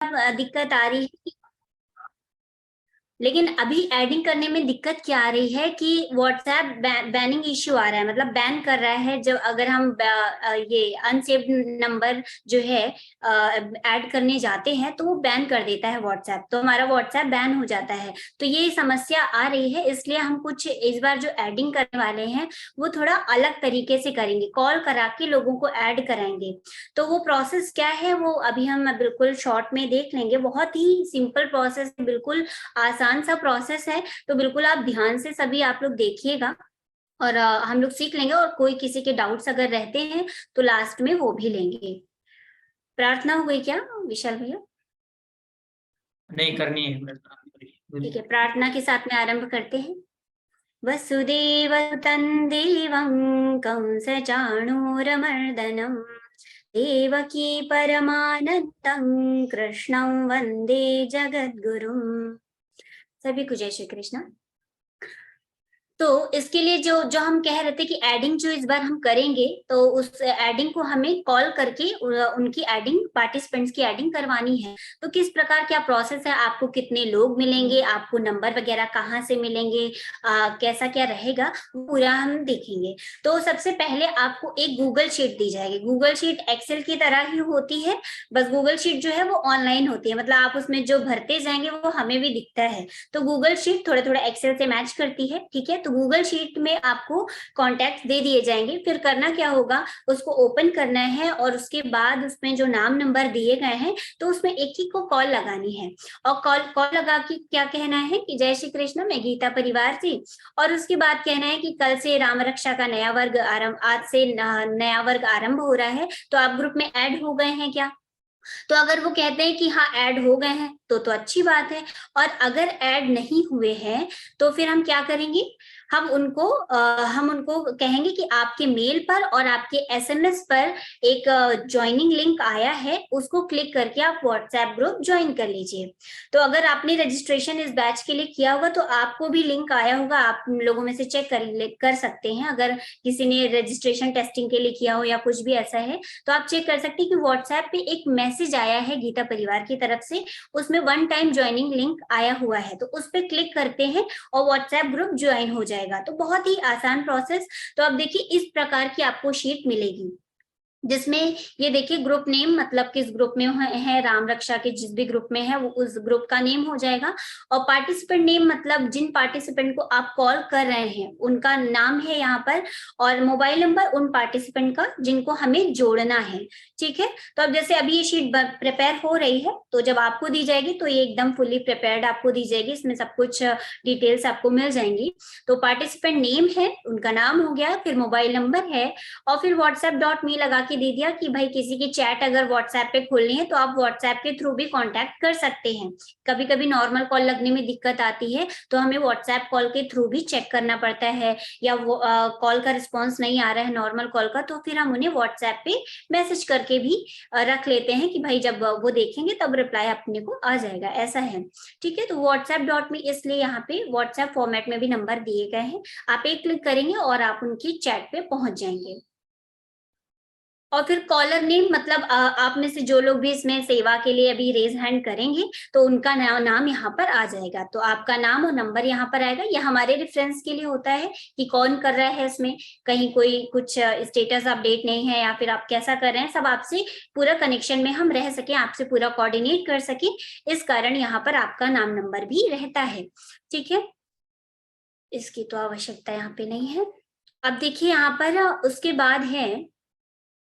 दिक्कत आ रही है। लेकिन अभी एडिंग करने में दिक्कत क्या आ रही है कि व्हाट्सएप बैनिंग इश्यू आ रहा है, मतलब बैन कर रहा है। जब अगर हम ये अनसेव्ड नंबर जो है ऐड करने जाते हैं तो वो बैन कर देता है व्हाट्सएप, तो हमारा व्हाट्सएप बैन हो जाता है। तो ये समस्या आ रही है, इसलिए हम कुछ इस बार जो एडिंग करने वाले हैं वो थोड़ा अलग तरीके से करेंगे, कॉल करा के लोगों को ऐड कराएंगे। तो वो प्रोसेस क्या है वो अभी हम बिल्कुल शॉर्ट में देख लेंगे। बहुत ही सिंपल प्रोसेस, बिल्कुल आसान सा प्रोसेस है। तो बिल्कुल आप ध्यान से सभी आप लोग देखिएगा और हम लोग सीख लेंगे। और कोई किसी के डाउट्स अगर रहते हैं तो लास्ट में वो भी लेंगे। प्रार्थना हो गई क्या विशाल भैया? नहीं करनी है प्रार्थना। ठीक है, प्रार्थना के साथ में आरंभ करते हैं। वसुदेवसुतं देवं कंसचाणूरमर्दनं देवकी परमानन्दं कृष्णं वन्दे जगद्गुरुम्। सभी को जय श्री कृष्ण। तो इसके लिए जो जो हम कह रहे थे कि एडिंग जो इस बार हम करेंगे, तो उस एडिंग को हमें कॉल करके उनकी एडिंग, पार्टिसिपेंट्स की एडिंग करवानी है। तो किस प्रकार क्या प्रोसेस है, आपको कितने लोग मिलेंगे, आपको नंबर वगैरह कहाँ से मिलेंगे, कैसा क्या रहेगा, पूरा हम देखेंगे। तो सबसे पहले आपको एक गूगल शीट दी जाएगी। गूगल शीट एक्सेल की तरह ही होती है, बस गूगल शीट जो है वो ऑनलाइन होती है, मतलब आप उसमें जो भरते जाएंगे वो हमें भी दिखता है। तो गूगल शीट थोड़ा थोड़ा एक्सेल से मैच करती है, ठीक है। तो गूगल शीट में आपको कॉन्टैक्ट दे दिए जाएंगे। फिर करना क्या होगा, उसको ओपन करना है और उसके बाद उसमें जो नाम नंबर दिए गए हैं तो उसमें एक ही को कॉल लगानी है। और कॉल कॉल लगा के क्या कहना है कि जय श्री कृष्ण, मैं गीता परिवार से। और उसके बाद कहना है कि कल से राम रक्षा का नया वर्ग आरंभ, आज से नया वर्ग आरंभ हो रहा है, तो आप ग्रुप में ऐड हो गए हैं क्या? तो अगर वो कहते हैं कि हाँ ऐड हो गए हैं तो अच्छी बात है। और अगर ऐड नहीं हुए हैं तो फिर हम क्या करेंगे, हम उनको कहेंगे कि आपके मेल पर और आपके एसएमएस पर एक ज्वाइनिंग लिंक आया है, उसको क्लिक करके आप व्हाट्सएप ग्रुप ज्वाइन कर लीजिए। तो अगर आपने रजिस्ट्रेशन इस बैच के लिए किया होगा तो आपको भी लिंक आया होगा, आप लोगों में से चेक कर सकते हैं। अगर किसी ने रजिस्ट्रेशन टेस्टिंग के लिए किया हो या कुछ भी ऐसा है तो आप चेक कर सकते हैं कि व्हाट्सएप पे एक मैसेज आया है गीता परिवार की तरफ से, उसमें वन टाइम ज्वाइनिंग लिंक आया हुआ है, तो उस पर क्लिक करते हैं और व्हाट्सएप ग्रुप ज्वाइन हो जाएगा। तो बहुत ही आसान प्रोसेस। तो अब देखिए इस प्रकार की आपको शीट मिलेगी, जिसमें ये देखिए ग्रुप नेम, मतलब किस ग्रुप में है, राम रक्षा के जिस भी ग्रुप में है वो उस ग्रुप का नेम हो जाएगा। और पार्टिसिपेंट नेम, मतलब जिन पार्टिसिपेंट को आप कॉल कर रहे हैं उनका नाम है यहाँ पर। और मोबाइल नंबर उन पार्टिसिपेंट का जिनको हमें जोड़ना है, ठीक है। तो अब जैसे अभी ये शीट प्रिपेयर हो रही है, तो जब आपको दी जाएगी तो ये एकदम फुली प्रिपेयर्ड आपको दी जाएगी, इसमें सब कुछ डिटेल्स आपको मिल जाएंगी। तो पार्टिसिपेंट नेम है, उनका नाम हो गया, फिर मोबाइल नंबर है, और फिर whatsapp.me लगा के दे दिया कि भाई किसी की चैट अगर व्हाट्सएप पे खोलनी है तो आप व्हाट्सएप के थ्रू भी कांटेक्ट कर सकते हैं। कभी कभी नॉर्मल कॉल लगने में दिक्कत आती है तो हमें व्हाट्सएप कॉल के थ्रू भी चेक करना पड़ता है, या वो कॉल का रिस्पॉन्स नहीं आ रहा है नॉर्मल कॉल का, तो फिर हम उन्हें व्हाट्सएप पे मैसेज करके भी रख लेते हैं कि भाई जब वो देखेंगे तब रिप्लाई अपने को आ जाएगा, ऐसा है, ठीक है। तो whatsapp.me, इसलिए यहाँ पे व्हाट्सएप फॉर्मेट में भी नंबर दिए गए हैं, आप एक क्लिक करेंगे और आप उनकी चैट पे पहुंच जाएंगे। और फिर कॉलर नेम, मतलब आप में से जो लोग भी इसमें सेवा के लिए अभी रेज हैंड करेंगे तो उनका नाम यहाँ पर आ जाएगा। तो आपका नाम और नंबर यहाँ पर आएगा। यह हमारे रेफरेंस के लिए होता है कि कौन कर रहा है इसमें, कहीं कोई कुछ स्टेटस अपडेट नहीं है या फिर आप कैसा कर रहे हैं, सब आपसे पूरा कनेक्शन में हम रह सके, आपसे पूरा कोऑर्डिनेट कर सके, इस कारण यहाँ पर आपका नाम नंबर भी रहता है, ठीक है। इसकी तो आवश्यकता यहाँ पे नहीं है। अब देखिए यहाँ पर उसके बाद है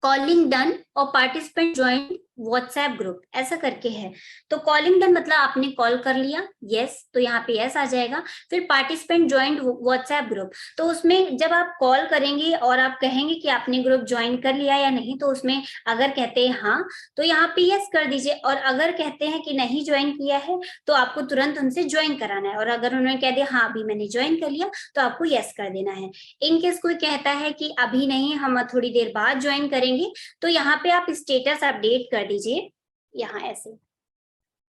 कॉलिंग डन और पार्टिसिपेंट ज्वाइन व्हाट्सएप ग्रुप, ऐसा करके है। तो कॉलिंग डन मतलब आपने कॉल कर लिया, यस, तो यहाँ पे यस आ जाएगा। फिर पार्टिसिपेंट ज्वाइन व्हाट्सएप ग्रुप, तो उसमें जब आप कॉल करेंगे और आप कहेंगे कि आपने ग्रुप ज्वाइन कर लिया या नहीं, तो उसमें अगर कहते हैं हाँ तो यहाँ पे यस कर दीजिए, और अगर कहते हैं कि नहीं ज्वाइन किया है तो आपको तुरंत उनसे ज्वाइन कराना है। और अगर उन्होंने कह दिया हाँ अभी मैंने ज्वाइन कर लिया तो आपको यस कर देना है। इनकेस कोई कहता है कि अभी नहीं, हम थोड़ी देर बाद ज्वाइन करेंगे, तो यहाँ पे आप स्टेटस अपडेट कर दीजिए, यहाँ ऐसे,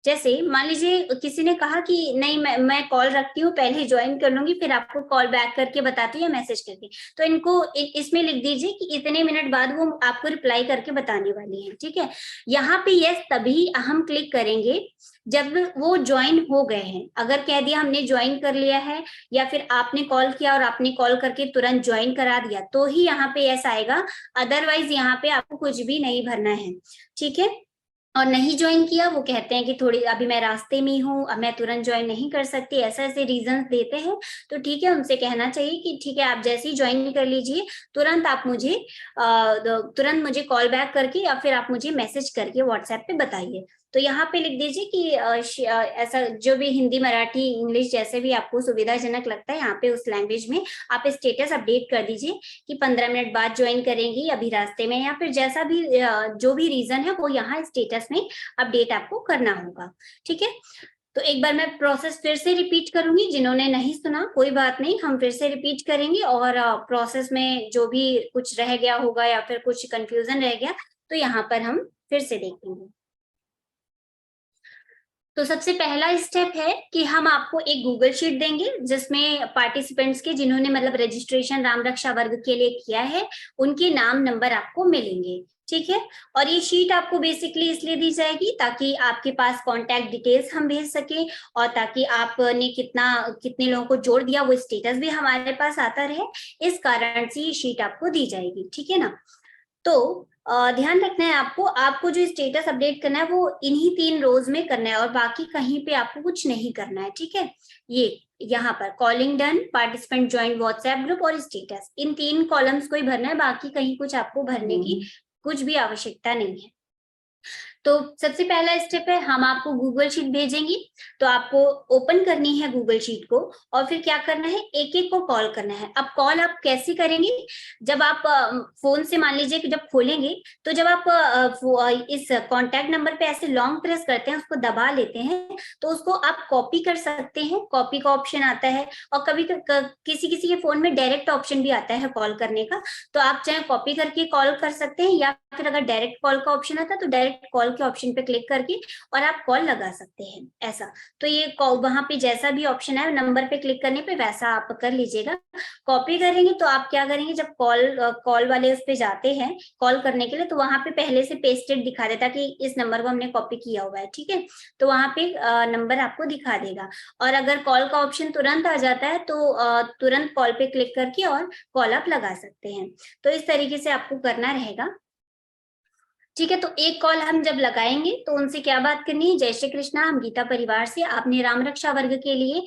जैसे मान लीजिए किसी ने कहा कि नहीं मैं कॉल रखती हूँ, पहले ज्वाइन कर लूंगी, फिर आपको कॉल बैक करके बताती हूँ या मैसेज करके, तो इनको इसमें लिख दीजिए कि इतने मिनट बाद वो आपको रिप्लाई करके बताने वाली है। ठीक है, यहाँ पे यस तभी हम क्लिक करेंगे जब वो ज्वाइन हो गए हैं। अगर कह दिया हमने ज्वाइन कर लिया है या फिर आपने कॉल किया और आपने कॉल करके तुरंत ज्वाइन करा दिया तो ही यहाँ पे यस आएगा, अदरवाइज यहाँ पे आपको कुछ भी नहीं भरना है। ठीक है, और नहीं ज्वाइन किया वो कहते हैं कि थोड़ी अभी मैं रास्ते में हूँ, अब मैं तुरंत ज्वाइन नहीं कर सकती, ऐसे ऐसे रीजंस देते हैं। तो ठीक है, उनसे कहना चाहिए कि ठीक है आप जैसे ही ज्वाइन कर लीजिए तुरंत आप मुझे तुरंत मुझे कॉल बैक करके या फिर आप मुझे मैसेज करके व्हाट्सएप पे बताइए। तो यहाँ पे लिख दीजिए कि ऐसा जो भी हिंदी मराठी इंग्लिश जैसे भी आपको सुविधाजनक लगता है यहाँ पे उस लैंग्वेज में आप स्टेटस अपडेट कर दीजिए कि 15 मिनट बाद ज्वाइन करेंगी, अभी रास्ते में, या फिर जैसा भी जो भी रीजन है वो यहाँ स्टेटस में अपडेट आपको करना होगा। ठीक है, तो एक बार मैं प्रोसेस फिर से रिपीट करूंगी, जिन्होंने नहीं सुना कोई बात नहीं, हम फिर से रिपीट करेंगे और प्रोसेस में जो भी कुछ रह गया होगा या फिर कुछ कंफ्यूजन रह गया तो यहाँ पर हम फिर से देखेंगे। तो सबसे पहला स्टेप है कि हम आपको एक गूगल शीट देंगे जिसमें पार्टिसिपेंट्स के जिन्होंने मतलब रजिस्ट्रेशन राम रक्षा वर्ग के लिए किया है उनके नाम नंबर आपको मिलेंगे। ठीक है, और ये शीट आपको बेसिकली इसलिए दी जाएगी ताकि आपके पास कांटेक्ट डिटेल्स हम भेज सके और ताकि आपने कितने लोगों को जोड़ दिया वो स्टेटस भी हमारे पास आता रहे, इस कारण से ये शीट आपको दी जाएगी। ठीक है ना, तो ध्यान रखना है आपको, आपको जो स्टेटस अपडेट करना है वो इन्हीं 3 रोज में करना है और बाकी कहीं पे आपको कुछ नहीं करना है। ठीक है, ये यहाँ पर calling done, participant join WhatsApp group और स्टेटस, इन 3 कॉलम्स को ही भरना है, बाकी कहीं कुछ आपको भरने की कुछ भी आवश्यकता नहीं है। तो सबसे पहला स्टेप है हम आपको गूगल शीट भेजेंगे, तो आपको ओपन करनी है गूगल शीट को और फिर क्या करना है, एक एक को कॉल करना है। अब कॉल आप कैसे करेंगे, जब आप फोन से मान लीजिए कि जब खोलेंगे तो जब आप इस कॉन्टैक्ट नंबर पे ऐसे लॉन्ग प्रेस करते हैं, उसको दबा लेते हैं, तो उसको आप कॉपी कर सकते हैं, कॉपी का ऑप्शन आता है, और कभी किसी किसी के फोन में डायरेक्ट ऑप्शन भी आता है कॉल करने का, तो आप चाहे कॉपी करके कॉल कर सकते हैं या फिर अगर डायरेक्ट कॉल का ऑप्शन आता है तो डायरेक्ट कॉल के ऑप्शन पे क्लिक करके और आप कॉल लगा सकते हैं ऐसा। तो ये वहां पे जैसा भी ऑप्शन है नंबर पे क्लिक करने पे वैसा आप कर लीजिएगा। कॉपी करेंगे तो आप क्या करेंगे, जब कॉल वाले उस पे जाते हैं कॉल करने के लिए तो वहां पे पहले से पेस्टेड दिखा देता कि इस नंबर को हमने कॉपी किया हुआ है। ठीक है, तो वहां पे नंबर आपको दिखा देगा, और अगर कॉल का ऑप्शन तुरंत आ जाता है तो तुरंत कॉल पे क्लिक करके और कॉल आप लगा सकते हैं। तो इस तरीके से आपको करना रहेगा। ठीक है, तो एक कॉल हम जब लगाएंगे तो उनसे क्या बात करनी है, जय श्री कृष्णा, हम गीता परिवार से, आपने राम रक्षा वर्ग के लिए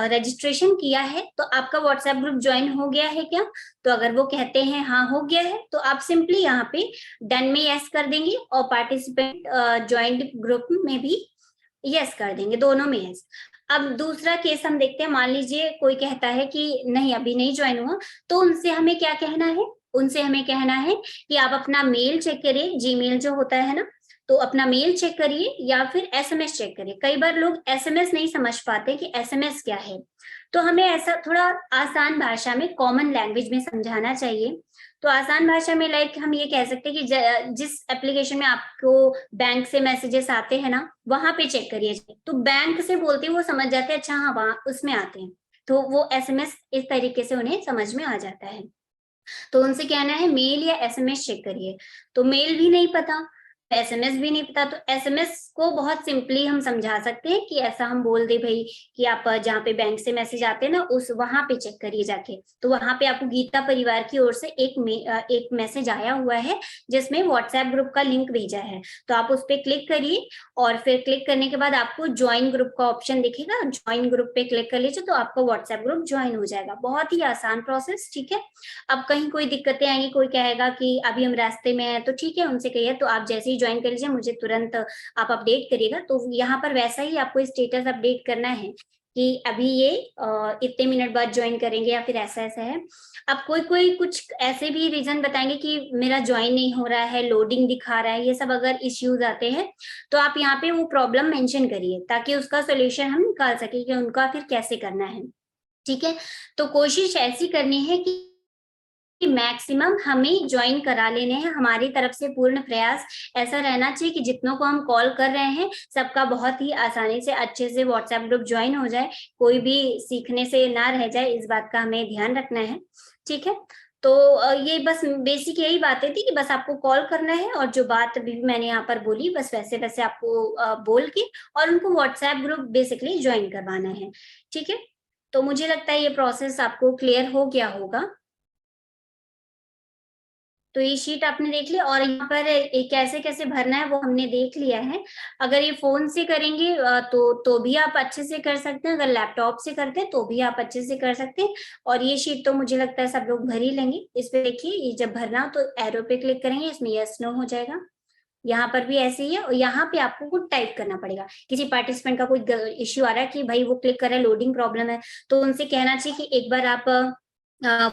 रजिस्ट्रेशन किया है तो आपका व्हाट्सएप ग्रुप ज्वाइन हो गया है क्या? तो अगर वो कहते हैं हाँ हो गया है तो आप सिंपली यहाँ पे डन में यस कर देंगे और पार्टिसिपेंट ज्वाइंट ग्रुप में भी यस कर देंगे, दोनों में यस। अब दूसरा केस हम देखते हैं, मान लीजिए कोई कहता है कि नहीं अभी नहीं ज्वाइन हुआ, तो उनसे हमें क्या कहना है, उनसे हमें कहना है कि आप अपना मेल चेक करिए, जीमेल जो होता है ना, तो अपना मेल चेक करिए या फिर एसएमएस चेक करिए। कई बार लोग एसएमएस नहीं समझ पाते कि एसएमएस क्या है, तो हमें ऐसा थोड़ा आसान भाषा में कॉमन लैंग्वेज में समझाना चाहिए। तो आसान भाषा में लाइक हम ये कह सकते हैं कि जिस एप्लीकेशन में आपको बैंक से मैसेजेस आते हैं ना वहां पे चेक करिए, तो बैंक से बोलते हैं वो समझ जाते हैं, अच्छा हाँ वहां उसमें आते हैं, तो वो एसएमएस इस तरीके से उन्हें समझ में आ जाता है। तो उनसे कहना है मेल या एसएमएस चेक करिए, तो मेल भी नहीं पता, एसएमएस भी नहीं पता, तो एसएमएस को बहुत सिंपली हम समझा सकते हैं कि ऐसा हम बोल दे भाई कि आप जहाँ पे बैंक से मैसेज आते हैं ना उस वहां पे चेक करिए जाके, तो वहां पे आपको गीता परिवार की ओर से एक मैसेज आया हुआ है जिसमें व्हाट्सएप ग्रुप का लिंक भेजा है, तो आप उस पर क्लिक करिए और फिर क्लिक करने के बाद आपको ज्वाइन ग्रुप का ऑप्शन दिखेगा, ज्वाइन ग्रुप पे क्लिक कर लीजिए तो आपका व्हाट्सएप ग्रुप ज्वाइन हो जाएगा। बहुत ही आसान प्रोसेस। ठीक है, अब कहीं कोई दिक्कतें आएंगी, कोई कहेगा कि अभी हम रास्ते में हैं, तो ठीक है उनसे कहिए तो आप जैसे ही ज्वाइन कर लीजिए मुझे तुरंत आप अपडेट करिएगा। तो यहाँ पर वैसा ही आपको स्टेटस अपडेट करना है कि अभी ये इतने मिनट बाद ज्वाइन करेंगे या फिर ऐसा ऐसा है। अब कोई कोई कुछ ऐसे भी रीजन बताएंगे कि मेरा ज्वाइन नहीं हो रहा है, लोडिंग दिखा रहा है, ये सब अगर इश्यूज आते हैं तो आप यहाँ पे वो प्रॉब्लम मेंशन करिए ताकि उसका सोल्यूशन हम निकाल सके कि उनका फिर कैसे करना है। ठीक है, तो कोशिश ऐसी करनी है कि कि मैक्सिमम हमें ज्वाइन करा लेने हैं, हमारी तरफ से पूर्ण प्रयास ऐसा रहना चाहिए कि जितनों को हम कॉल कर रहे हैं सबका बहुत ही आसानी से अच्छे से व्हाट्सएप ग्रुप ज्वाइन हो जाए, कोई भी सीखने से ना रह जाए, इस बात का हमें ध्यान रखना है। ठीक है, तो ये बस बेसिक यही बातें थी कि बस आपको कॉल करना है और जो बात अभी मैंने यहाँ पर बोली बस वैसे वैसे आपको बोल के और उनको व्हाट्सएप ग्रुप बेसिकली ज्वाइन करवाना है। ठीक है, तो मुझे लगता है ये प्रोसेस आपको क्लियर हो गया होगा। तो ये शीट आपने देख ली और यहाँ पर कैसे कैसे भरना है वो हमने देख लिया है। अगर ये फोन से करेंगे तो भी आप अच्छे से कर सकते हैं, अगर लैपटॉप से करते हैं तो भी आप अच्छे से कर सकते हैं। और ये शीट तो मुझे लगता है सब लोग भर ही लेंगे। इस पे देखिए, ये जब भरना हो तो एरो पे क्लिक करेंगे, इसमें यस नो हो जाएगा। यहाँ पर भी ऐसे ही है और यहाँ पे आपको कुछ टाइप करना पड़ेगा। किसी पार्टिसिपेंट का कोई इश्यू आ रहा है कि भाई वो क्लिक कर रहा है, लोडिंग प्रॉब्लम है, तो उनसे कहना चाहिए कि एक बार आप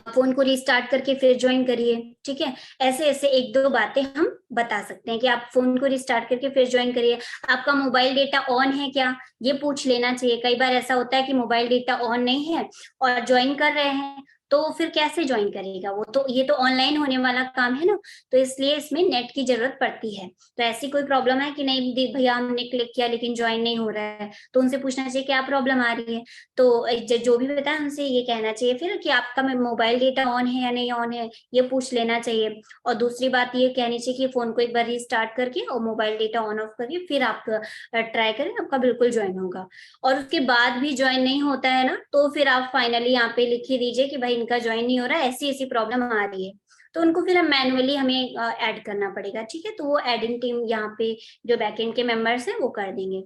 फोन को रिस्टार्ट करके फिर ज्वाइन करिए। ठीक है, ऐसे ऐसे एक दो बातें हम बता सकते हैं कि आप फोन को रिस्टार्ट करके फिर ज्वाइन करिए। आपका मोबाइल डेटा ऑन है क्या, ये पूछ लेना चाहिए। कई बार ऐसा होता है कि मोबाइल डेटा ऑन नहीं है और ज्वाइन कर रहे हैं, तो फिर कैसे ज्वाइन करेगा वो, तो ये तो ऑनलाइन होने वाला काम है ना, तो इसलिए इसमें नेट की जरूरत पड़ती है। तो ऐसी कोई प्रॉब्लम है कि नहीं भैया हमने क्लिक किया लेकिन ज्वाइन नहीं हो रहा है, तो उनसे पूछना चाहिए क्या प्रॉब्लम आ रही है। तो जो भी बताया उनसे ये कहना चाहिए फिर कि आपका मोबाइल डेटा ऑन है या नहीं ऑन है, ये पूछ लेना चाहिए। और दूसरी बात ये कहनी चाहिए कि फोन को एक बार रिस्टार्ट करके और मोबाइल डेटा ऑन ऑफ करके फिर आप ट्राई करें, आपका बिल्कुल ज्वाइन होगा। और उसके बाद भी ज्वाइन नहीं होता है ना, तो फिर आप फाइनली यहाँ पे लिख ही दीजिए कि भाई इनका ज्वाइन नहीं हो रहा है, ऐसी ऐसी प्रॉब्लम आ रही है। तो उनको फिर हम मैनुअली हमें ऐड करना पड़ेगा। ठीक है, तो वो एडिंग टीम यहाँ पे जो बैकएंड के मेंबर्स हैं वो कर देंगे।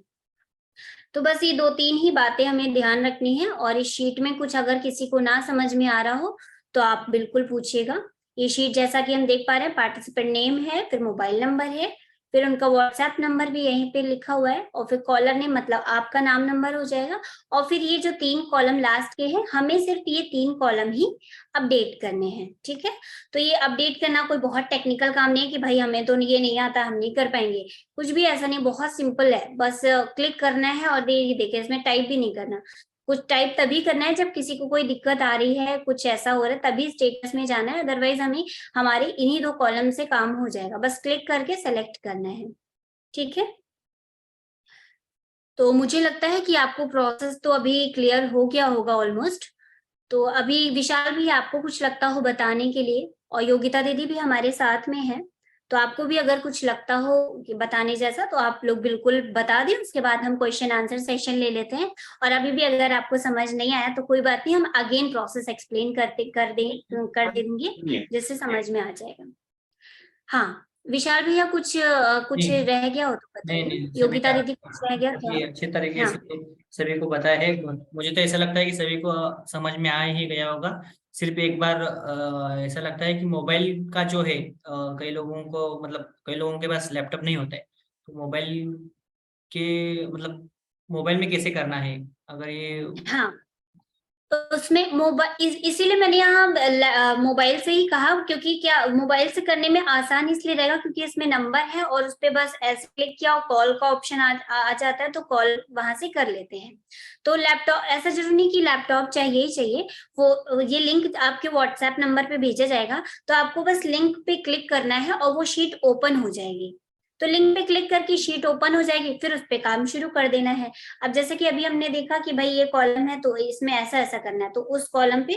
तो बस ये दो तीन ही बातें हमें ध्यान रखनी है। और इस शीट में कुछ अगर किसी को ना समझ में आ रहा हो तो आप बिल्कुल पूछिएगा। ये शीट जैसा कि हम देख पा रहे हैं, पार्टिसिपेंट नेम है, फिर मोबाइल नंबर है, फिर उनका व्हाट्सएप नंबर भी यहीं पे लिखा हुआ है, और फिर कॉलर नेम मतलब आपका नाम नंबर हो जाएगा। और फिर ये जो 3 कॉलम लास्ट के हैं, हमें सिर्फ ये 3 कॉलम ही अपडेट करने हैं। ठीक है, तो ये अपडेट करना कोई बहुत टेक्निकल काम नहीं है कि भाई हमें तो ये नहीं आता, हम नहीं कर पाएंगे, कुछ भी ऐसा नहीं, बहुत सिंपल है। बस क्लिक करना है और ये देखिए इसमें टाइप भी नहीं करना। कुछ टाइप तभी करना है जब किसी को कोई दिक्कत आ रही है, कुछ ऐसा हो रहा है, तभी स्टेटस में जाना है, अदरवाइज हमें हमारे इन्हीं 2 कॉलम से काम हो जाएगा। बस क्लिक करके सेलेक्ट करना है। ठीक है, तो मुझे लगता है कि आपको प्रोसेस तो अभी क्लियर हो गया होगा ऑलमोस्ट। तो अभी विशाल भी आपको कुछ लगता हो बताने के लिए, और योगिता दीदी भी हमारे साथ में है, तो आपको भी अगर कुछ लगता हो कि बताने जैसा तो आप लोग बिल्कुल बता दें, उसके बाद हम क्वेश्चन आंसर सेशन ले लेते हैं। और अभी भी अगर आपको समझ नहीं आया तो कोई बात नहीं, हम अगेन प्रोसेस एक्सप्लेन कर देंगे जिससे समझ में आ जाएगा। हाँ, विशाल भैया कुछ नहीं रह गया हो तो नहीं बताइए, नहीं, सभी योगिता का दीदी कुछ रह गया क्या? काफी अच्छे तरीके हाँ से सभी को बताया है। मुझे तो ऐसा लगता है कि सभी को समझ में आ ही गया होगा। सिर्फ एक बार ऐसा लगता है कि मोबाइल का जो है, कई लोगों को मतलब कई लोगों के पास लैपटॉप नहीं होता है, तो मोबाइल के मतलब मोबाइल में कैसे करना है, अगर ये हाँ, तो उसमें मोबाइल इसीलिए मैंने यहाँ मोबाइल से ही कहा, क्योंकि क्या मोबाइल से करने में आसान इसलिए रहेगा क्योंकि इसमें नंबर है और उस पे बस ऐसे क्लिक किया और कॉल का ऑप्शन आ जाता है, तो कॉल वहां से कर लेते हैं। तो लैपटॉप ऐसा जरूरी नहीं कि लैपटॉप चाहिए ही चाहिए, वो ये लिंक आपके व्हाट्सएप नंबर पे भेजा जाएगा, तो आपको बस लिंक पे क्लिक करना है और वो शीट ओपन हो जाएगी। तो लिंक पे क्लिक करके शीट ओपन हो जाएगी, फिर उस पे काम शुरू कर देना है। अब जैसे कि अभी हमने देखा कि भाई ये कॉलम है तो इसमें ऐसा ऐसा करना है, तो उस कॉलम पे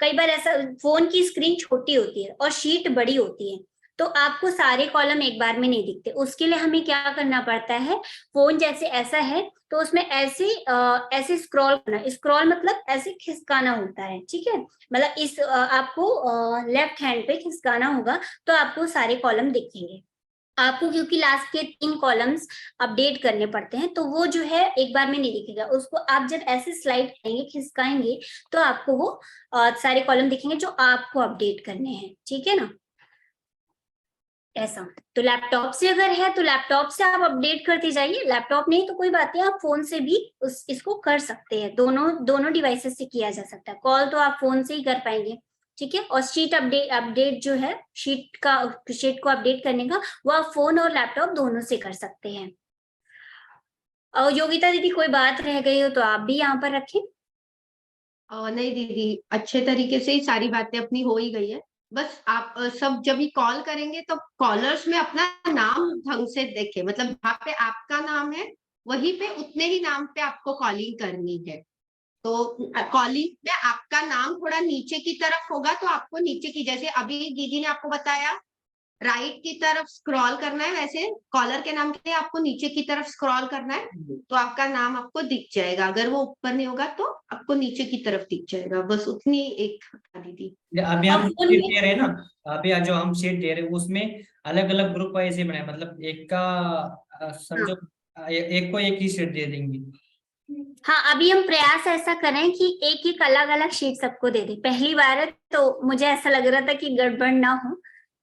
कई बार ऐसा फोन की स्क्रीन छोटी होती है और शीट बड़ी होती है, तो आपको सारे कॉलम एक बार में नहीं दिखते। उसके लिए हमें क्या करना पड़ता है, फोन जैसे ऐसा है तो उसमें ऐसे स्क्रॉल करना, स्क्रॉल मतलब ऐसे खिसकाना होता है। ठीक है, मतलब आपको लेफ्ट हैंड पे खिसकाना होगा तो आपको सारे कॉलम दिखेंगे। आपको क्योंकि लास्ट के 3 कॉलम्स अपडेट करने पड़ते हैं, तो वो जो है एक बार में नहीं दिखेगा, उसको आप जब ऐसे स्लाइड करेंगे खिसकाएंगे तो आपको वो सारे कॉलम दिखेंगे जो आपको अपडेट करने हैं। ठीक है ना, ऐसा। तो लैपटॉप से अगर है तो लैपटॉप से आप अपडेट करते जाइए, लैपटॉप नहीं तो कोई बात नहीं, आप फोन से भी इसको कर सकते हैं। दोनों दोनों डिवाइसेस से किया जा सकता है। कॉल तो आप फोन से ही कर पाएंगे। ठीक है, और शीट अपडेट जो है, शीट को अपडेट करने का, वो आप फोन और लैपटॉप दोनों से कर सकते हैं। और योगिता दीदी कोई बात रह गई हो तो आप भी यहाँ पर रखें। नहीं दीदी, अच्छे तरीके से ही सारी बातें अपनी हो ही गई है। बस आप सब जब भी कॉल करेंगे तो कॉलर्स में अपना नाम ढंग से देखें, मतलब जहाँ पे आपका नाम है वहीं पे उतने ही नाम पे आपको कॉलिंग करनी है। तो कॉलिंग में आपका नाम थोड़ा नीचे की तरफ होगा, तो आपको नीचे की, जैसे अभी दीदी ने आपको बताया राइट की तरफ स्क्रॉल करना है, वैसे कॉलर के नाम के लिए आपको नीचे की तरफ स्क्रॉल करना है, तो आपका नाम आपको दिख जाएगा। अगर वो ऊपर नहीं होगा तो आपको नीचे की तरफ दिख जाएगा। बस उतनी एक बता दीदी। अभी हम और फोन शीट में दे रहे हैं ना, अभी जो हम शीट दे रहे हैं उसमें अलग अलग ग्रुप ऐसे बनाए, मतलब एक का समझो एक को एक ही शीट दे देंगे। हाँ, अभी हम प्रयास ऐसा करें कि एक एक अलग अलग शीट सबको दे दें। पहली बार है तो मुझे ऐसा लग रहा था कि गड़बड़ ना हो,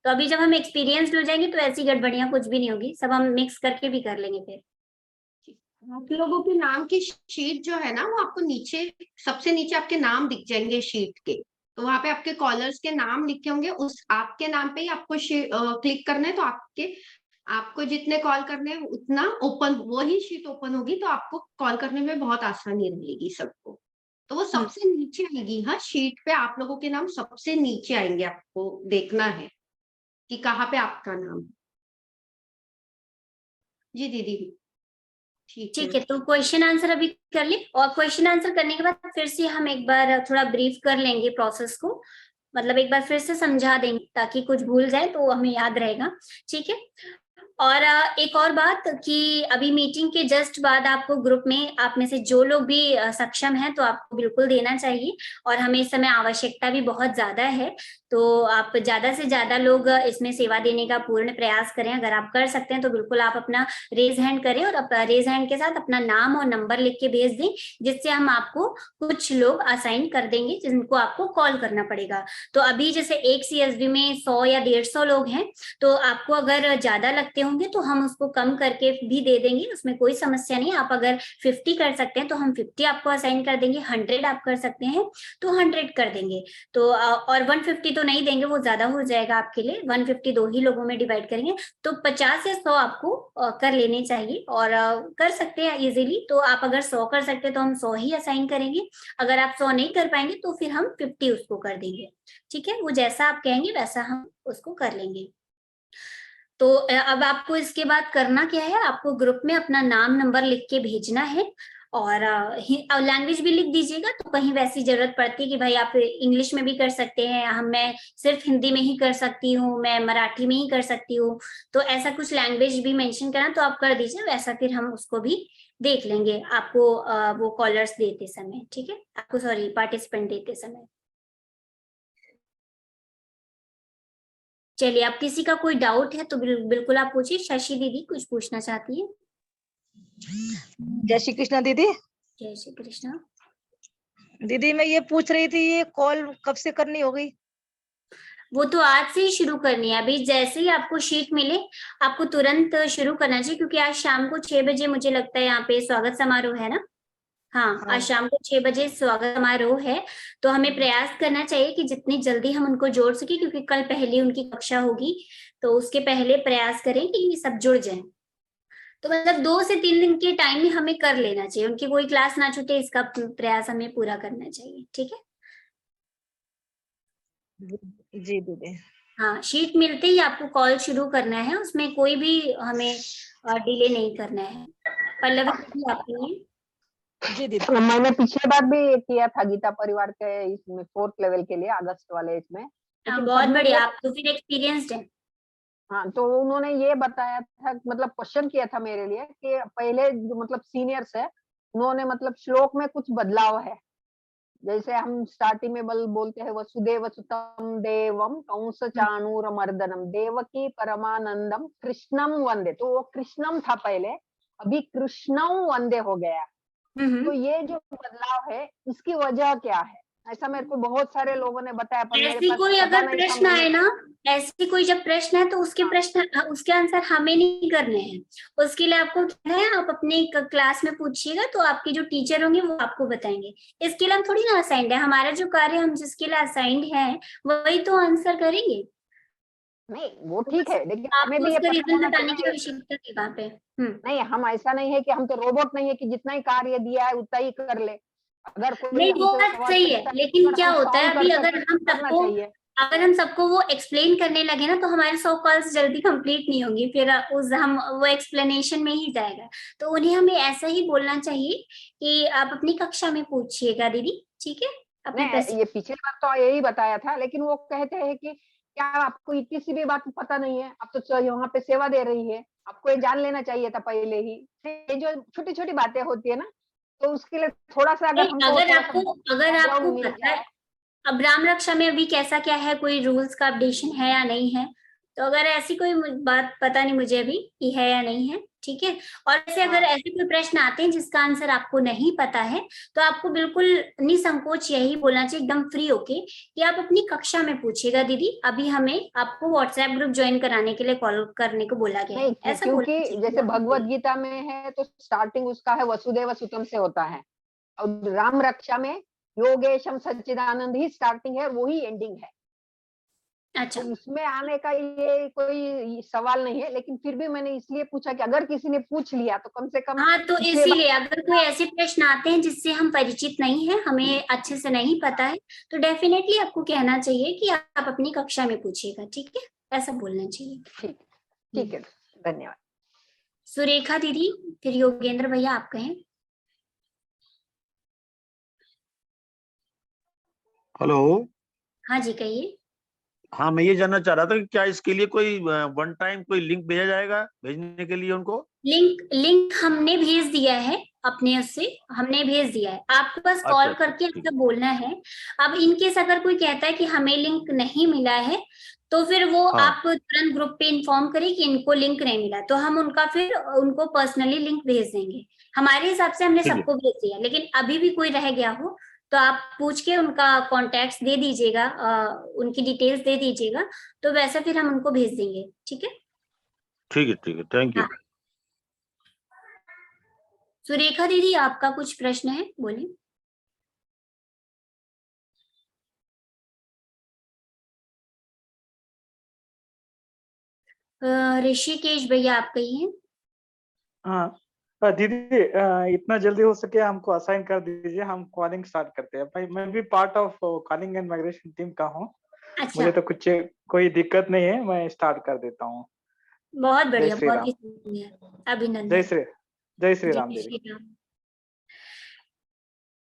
तो अभी जब हम एक्सपीरियंस्ड हो जाएंगे तो ऐसी गड़बड़ियां कुछ भी नहीं होगी, सब हम मिक्स करके भी कर लेंगे फिर। आप लोगों के नाम की शीट जो है ना, वो आपको नीचे, सबसे नीचे आपके नाम दिख जाएंगे शीट के। तो वहां पे आपके कॉलर्स के नाम लिखे होंगे, उस आपके नाम पे ही आपको क्लिक करना है। तो आपको जितने कॉल करने हैं उतना ओपन, वही शीट ओपन होगी, तो आपको कॉल करने में बहुत आसानी रहेगी सबको। तो वो सबसे नीचे आएगी। हाँ, शीट पे आप लोगों के नाम सबसे नीचे आएंगे, आपको देखना है कि कहाँ पे आपका नाम है। जी दीदी, ठीक है। ठीक है, तो क्वेश्चन आंसर अभी कर ले, और क्वेश्चन आंसर करने के बाद फिर से हम एक बार थोड़ा ब्रीफ कर लेंगे प्रोसेस को, मतलब एक बार फिर से समझा देंगे ताकि कुछ भूल जाए तो हमें याद रहेगा। ठीक है। और एक और बात कि अभी मीटिंग के जस्ट बाद आपको ग्रुप में आप में से जो लोग भी सक्षम हैं तो आपको बिल्कुल देना चाहिए, और हमें इस समय आवश्यकता भी बहुत ज्यादा है, तो आप ज्यादा से ज्यादा लोग इसमें सेवा देने का पूर्ण प्रयास करें। अगर आप कर सकते हैं तो बिल्कुल आप अपना रेज हैंड करें, और रेज हैंड के साथ अपना नाम और नंबर लिख के भेज दें, जिससे हम आपको कुछ लोग असाइन कर देंगे जिनको आपको कॉल करना पड़ेगा। तो अभी जैसे एक CSB में 100 या 150 लोग हैं, तो आपको अगर ज्यादा लगते होंगे तो हम उसको कम करके भी दे देंगे, उसमें कोई समस्या नहीं। आप अगर 50 कर सकते हैं तो हम 50 आपको असाइन कर देंगे, 100 आप कर सकते हैं तो 100 कर देंगे। तो और 150 तो नहीं देंगे, वो ज्यादा हो जाएगा आपके लिए। 150 दो ही लोगों में डिवाइड करेंगे, तो 50 या 100 आपको कर लेने चाहिए, और कर सकते हैं इजीली। तो आप अगर 100 कर सकते हैं तो हम 100 ही असाइन करेंगे, अगर आप 100 नहीं कर पाएंगे तो फिर हम 50 उसको कर देंगे। ठीक है, वो जैसा आप कहेंगे वैसा हम उसको कर लेंगे। तो अब आपको इसके बाद करना क्या है, आपको ग्रुप में अपना नाम नंबर लिख के भेजना है, और लैंग्वेज भी लिख दीजिएगा। तो कहीं वैसी जरूरत पड़ती है कि भाई आप इंग्लिश में भी कर सकते हैं, हम मैं सिर्फ हिंदी में ही कर सकती हूँ, मैं मराठी में ही कर सकती हूँ, तो ऐसा कुछ लैंग्वेज भी मेंशन करना तो आप कर दीजिए, वैसा फिर हम उसको भी देख लेंगे आपको वो कॉलर्स देते समय। ठीक है, आपको सॉरी पार्टिसिपेंट देते समय। चलिए, आप किसी का कोई डाउट है तो बिल्कुल आप पूछिए। शशि दीदी कुछ पूछना चाहती है। जय श्री कृष्णा दीदी। जय श्री कृष्णा। दीदी मैं ये पूछ रही थी, ये कॉल कब से करनी होगी? वो तो आज से ही शुरू करनी है। अभी जैसे ही आपको शीट मिले आपको तुरंत शुरू करना चाहिए, क्योंकि आज शाम को 6 बजे मुझे लगता है यहाँ पे स्वागत समारोह है ना। हाँ, आज शाम को 6 बजे स्वागत समारोह है, तो हमें प्रयास करना चाहिए कि जितनी जल्दी हम उनको जोड़ सके, क्योंकि कल पहले उनकी कक्षा होगी, तो उसके पहले प्रयास करें कि ये सब जुड़ जाए। तो मतलब 2 से 3 दिन के टाइम में हमें कर लेना चाहिए, उनकी कोई क्लास ना छूटे, इसका प्रयास हमें पूरा करना चाहिए। ठीक है। जी दीदी। हाँ, शीट मिलते ही आपको कॉल शुरू करना है, उसमें कोई भी हमें डिले नहीं करना है। पल्लवी दीदी आपके लिए। जी दीदी। मैंने पिछले बार भी किया था गीता परिवार के इसमें 4th लेवल के लिए, अगस्त वाले इसमें, लेकिन बहुत सबने बढ़िया, ये, आप तो फिर एक्सपीरियंस्ड है। हाँ, तो उन्होंने ये बताया था, मतलब क्वेश्चन किया था मेरे लिए कि पहले जो मतलब सीनियर्स है, उन्होंने मतलब श्लोक में कुछ बदलाव है। जैसे हम स्टार्टिंग में बोलते हैं वसुदेव सुतम देवम कंस चाणूर मर्दनम देवकी परमानंदम कृष्णम वंदे, तो वो कृष्णम था पहले, अभी कृष्णम वंदे हो गया। तो ये जो बदलाव है इसकी वजह क्या है? ऐसा मेरे को बहुत सारे लोगों ने बताया, पर मेरे ऐसी पास कोई पता अगर नहीं था। प्रश्न आए ना, ऐसी कोई जब प्रश्न है तो उसके प्रश्न उसके आंसर हमें नहीं करने हैं, उसके लिए आपको क्या है, आप अपने क्लास में पूछिएगा तो आपके जो टीचर होंगे वो आपको बताएंगे। इसके लिए हम थोड़ी ना असाइंड है, हमारा जो कार्य हम जिसके लिए असाइंड है वही तो आंसर करेंगे। नहीं वो ठीक है, लेकिन हमें आपको भी ये उसका पता रीजन होना बताने की चाहिए। आवश्यकता है वहाँ पे। नहीं, हम ऐसा नहीं है कि हम तो रोबोट नहीं है कि जितना ही कार्य दिया है उतना ही कर ले। अगर कोई नहीं, वो हमसे बात सवाल सही है, पूछता है लेकिन अगर क्या हम होता है सॉल्व अभी कर अगर सके हम तो करना सबको चाहिए। अगर हम सबको वो एक्सप्लेन करने लगे ना तो हमारे 100 कॉल्स जल्दी कंप्लीट नहीं होंगी, फिर उस हम वो एक्सप्लेनेशन में ही जाएगा। तो उन्हें हमें ऐसा ही बोलना चाहिए कि आप अपनी कक्षा में पूछिएगा दीदी, ठीक है? अपने नहीं, ये पिछली बार तो यही बताया था, लेकिन वो कहते हैं कि क्या आपको इतनी सी भी बात पता नहीं है? आप तो यहाँ पे सेवा दे रही है, आपको ये जान लेना चाहिए था पहले ही। ये जो छोटी छोटी बातें होती है ना, तो उसके लिए थोड़ा सा अगर हमको अगर थोड़ा आपको सा अगर आपको बैकग्राउंड मिल पता है जाए। अब राम रक्षा में अभी कैसा क्या है, कोई रूल्स का अपडेशन है या नहीं है, तो अगर ऐसी कोई बात पता नहीं मुझे अभी कि है या नहीं है, ठीक है? और ऐसे अगर हाँ। ऐसे कोई प्रश्न आते हैं जिसका आंसर आपको नहीं पता है, तो आपको बिल्कुल निसंकोच यही बोलना चाहिए, एकदम फ्री होके, कि आप अपनी कक्षा में पूछिएगा दीदी, अभी हमें आपको व्हाट्सएप ग्रुप ज्वाइन कराने के लिए कॉल करने को बोला गया है, नहीं, ऐसा बोलना क्योंकि चाहिए जैसे आपको। भगवत गीता में है तो स्टार्टिंग उसका है वसुदेव सुतम से होता है, और राम रक्षा में योगेशम सच्चिदानंद ही स्टार्टिंग है, वो ही एंडिंग है। अच्छा, तो इसमें आने का ये कोई सवाल नहीं है, लेकिन फिर भी मैंने इसलिए पूछा कि अगर किसी ने पूछ लिया तो कम से कम हाँ, तो पिछले इसीलिए अगर कोई ऐसे प्रश्न आते हैं जिससे हम परिचित नहीं है, हमें अच्छे से नहीं पता है, तो डेफिनेटली आपको कहना चाहिए कि आप अपनी कक्षा में पूछिएगा, ठीक है? ऐसा बोलना चाहिए। ठीक, ठीक है, धन्यवाद। सुरेखा दीदी, फिर योगेंद्र भैया आप कहें। हेलो। हाँ जी, कहिए। हाँ, मैं ये जानना चाह रहा था कि क्या इसके लिए कोई वन टाइम कोई लिंक भेजा जाएगा भेजने के लिए उनको? लिंक हमने भेज दिया है, अपने उससे हमने भेज दिया है, आपके पास अच्छा कॉल अच्छा, करके ठीक। आपको बोलना है। अब इनकेस अगर कोई कहता है कि हमें लिंक नहीं मिला है, तो फिर वो हाँ, आप तुरंत ग्रुप पे इन्फॉर्म करें कि इनको लिंक नहीं मिला, तो हम उनको पर्सनली लिंक भेज देंगे। हमारे हिसाब से हमने ठीक है, सबको भेज दिया, लेकिन अभी भी कोई रह गया हो तो आप पूछ के उनका कॉन्टेक्ट दे दीजिएगा, उनकी डिटेल्स दे दीजिएगा, तो वैसा फिर हम उनको भेज देंगे, ठीक है? ठीक है, ठीक है, थैंक यू। हाँ, सुरेखा दीदी आपका कुछ प्रश्न है, बोलिए। ऋषिकेश भैया आप कहिए। हाँ दीदी, इतना जल्दी हो सके हमको असाइन कर दीजिए, हम कॉलिंग स्टार्ट करते हैं। भाई मैं भी part of calling and migration team का हूँ, अच्छा, मुझे तो कुछ कोई दिक्कत नहीं है, मैं स्टार्ट कर देता हूँ। बहुत जय बढ़िया, श्री बहुत ही राम। शुक्रिया, जय अभिनंदन। श्री जय श्री जय राम दीदी। श्री राम।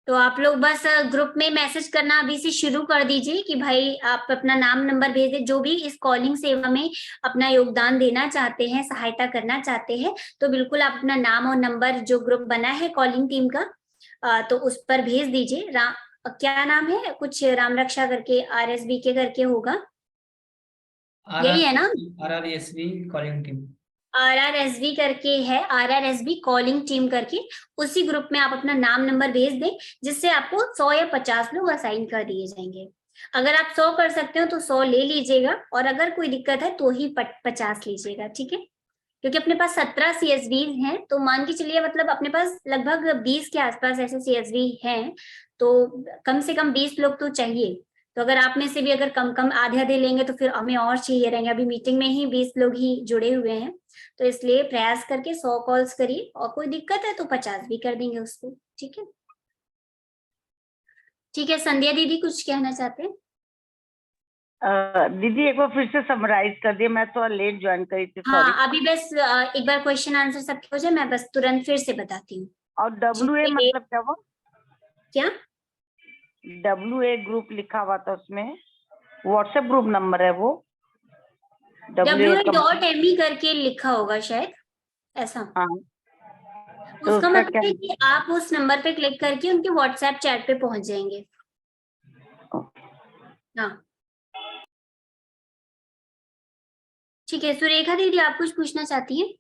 तो आप लोग बस ग्रुप में मैसेज करना अभी से शुरू कर दीजिए कि भाई आप अपना नाम नंबर भेज दें, जो भी इस कॉलिंग सेवा में अपना योगदान देना चाहते हैं, सहायता करना चाहते हैं, तो बिल्कुल आप अपना नाम और नंबर, जो ग्रुप बना है कॉलिंग टीम का, तो उस पर भेज दीजिए। क्या नाम है, कुछ राम रक्षा करके, RSB के करके होगा, यही है ना? RRSV calling team. RRSB करके है, RRSB कॉलिंग टीम करके, उसी ग्रुप में आप अपना नाम नंबर भेज दें, जिससे आपको 100 या 50 लोग असाइन कर दिए जाएंगे। अगर आप 100 कर सकते हो तो 100 ले लीजिएगा, और अगर कोई दिक्कत है तो ही 50 लीजिएगा, ठीक है? क्योंकि अपने पास 17 CSV हैं, तो मान के चलिए मतलब अपने पास लगभग 20 के आसपास ऐसे CSV हैं, तो कम से कम 20 लोग तो चाहिए। तो अगर आप में से भी अगर कम कम आधे आधे लेंगे तो फिर हमें और चाहिए रहेंगे, अभी मीटिंग में ही 20 लोग ही जुड़े हुए हैं, तो इसलिए प्रयास करके 100 कॉल्स करिए, और कोई दिक्कत है तो 50 भी कर देंगे उसको, ठीक है? ठीक है, संध्या दीदी कुछ कहना चाहते हैं? दीदी एक बार फिर से समराइज कर दिए, मैं थोड़ा लेट ज्वाइन करी थी, सॉरी। हाँ, अभी बस एक बार क्वेश्चन आंसर सबके हो जाए, मैं बस तुरंत फिर से बताती हूँ। और WA मतलब क्या हुआ? क्या? WA ग्रुप लिखा हुआ था उसमें, व्हाट्सएप ग्रुप नंबर है वो। WA.ME करके लिखा होगा शायद, ऐसा। हाँ, तो उसका उसका मतलब क्या? है कि आप उस नंबर पे क्लिक करके उनके व्हाट्सएप चैट पे पहुंच जाएंगे। हाँ, ठीक है। सुरेखा दीदी आप कुछ पूछना चाहती हैं?